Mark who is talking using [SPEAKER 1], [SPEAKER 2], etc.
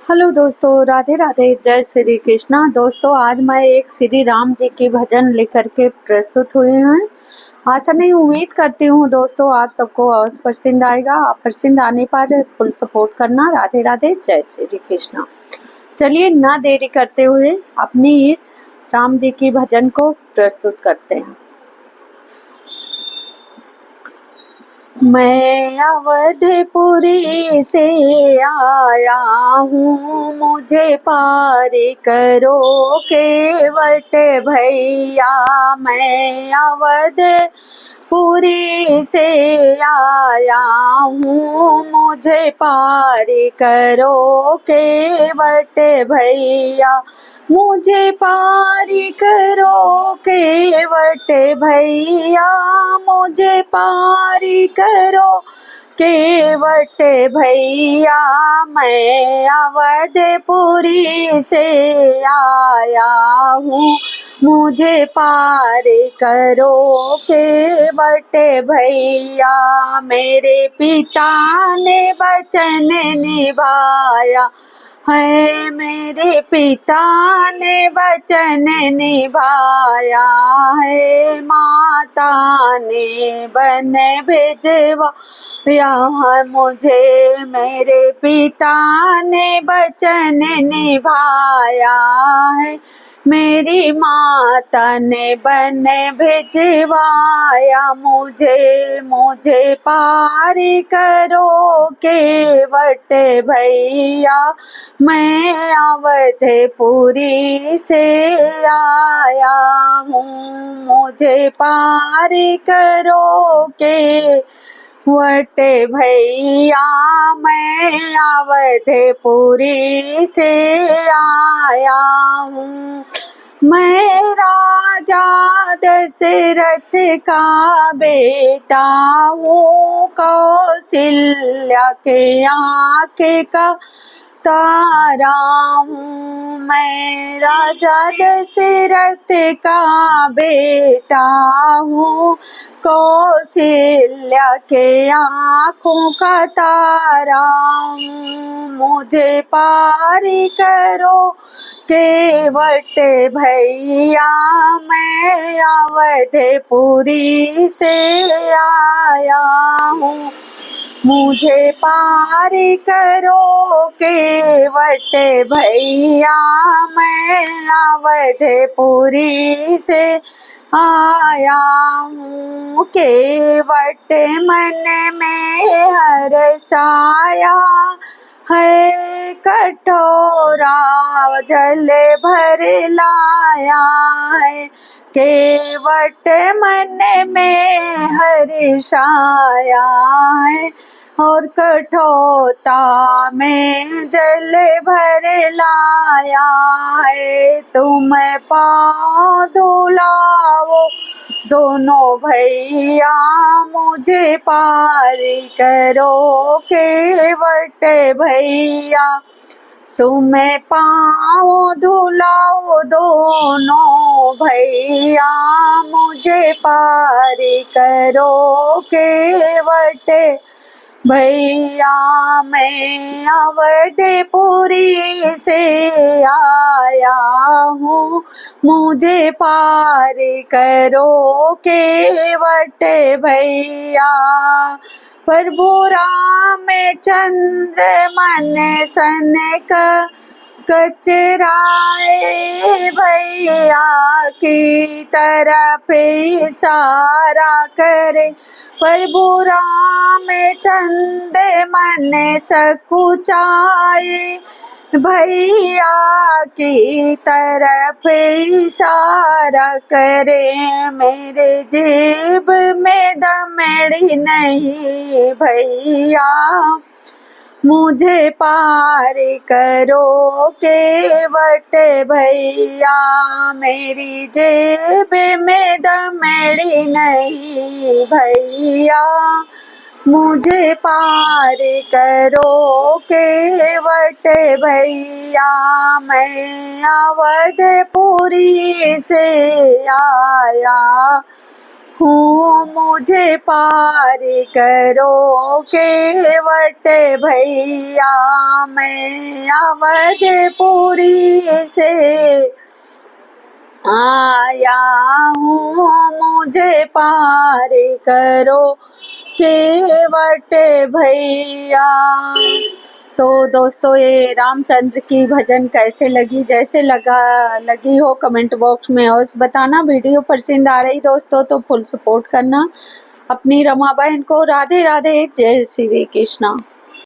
[SPEAKER 1] Hello दोस्तों, राधे राधे, जय श्री कृष्णा। दोस्तों, आज मैं एक श्री राम जी की भजन लेकर के प्रस्तुत हुई हूँ। आशा नहीं, उम्मीद करती हूँ दोस्तों आप सबको अवश्य पसंद आएगा। आप पसंद आने पर फुल सपोर्ट करना। राधे राधे, जय श्री कृष्णा। चलिए ना देरी करते हुए अपनी इस राम जी की भजन को प्रस्तुत करते हैं। मैं अवधपुरी से आया हूँ, मुझे पार करो केवट भैया। मैं अवधपुरी से आया हूँ, मुझे पार करो केवट भैया। मुझे पारी करो केवट भैया, मुझे पारी करो केवट भैया। मैं अवधपुरी से आया हूँ, मुझे पार करो केवट भैया। मेरे पिता ने वचन निभाया है, मेरे पिता ने वचन निभाया है। माता ने बन भेजवाया है मुझे, मेरे पिता ने वचन निभाया है। मेरी माता ने बन भिजवाया मुझे, मुझे पार करो केवट भैया। मैं अवधपुरी से आया हूँ, मुझे पार करो केवट भैया। मैं अवधपुरी से आया हूँ, मैं राजा दशरथ का बेटा हूँ। कौशल्या के आँख का तारा हूँ, मैं राजा दशरथ का बेटा हूँ। कौशल्या के आँखों का तारा हूँ, मुझे पार करो केवट भैया। मैं अवधपुरी से आया हूँ, मुझे पार करो केवट भैया। मैं अवधपुरी से आया हूँ, केवट मन में हर्षाया है। कटोरा जल भर लाया है, केवट मन में हर्षाया है। और कठोता में जल भर लाया है। तुम पाँव धुलाओ दोनों भैया, मुझे पार करो केवट भैया। तुम्हें पाँव धुलाओ दोनों भैया, मुझे पार करो केवट भैया। मैं अवधपुरी से आया हूँ, मुझे पार करो केवट भैया। प्रभु रामचंद्र मन सन कचराए भैया की तरफ इशारा करे। प्रभु रामचंद्र मन सकुचाए भैया की तरफ इशारा करे। मेरे जेब में दमड़ी नहीं भैया, मुझे पार करो केवट भैया। मेरी जेब में दमड़ी नहीं भैया, मुझे पार करो केवट भैया। मैं अवधपुरी से आया हूँ मुझे पार करो केवट भैया, मैं अवधपुरी से आया हूँ, मुझे पार करो केवट भैया। तो दोस्तों ये रामचंद्र की भजन कैसे लगी, जैसे लगी हो कमेंट बॉक्स में और बताना। वीडियो पसंद आ रही दोस्तों तो फुल सपोर्ट करना। अपनी रमा बहन को राधे राधे, जय श्री कृष्णा।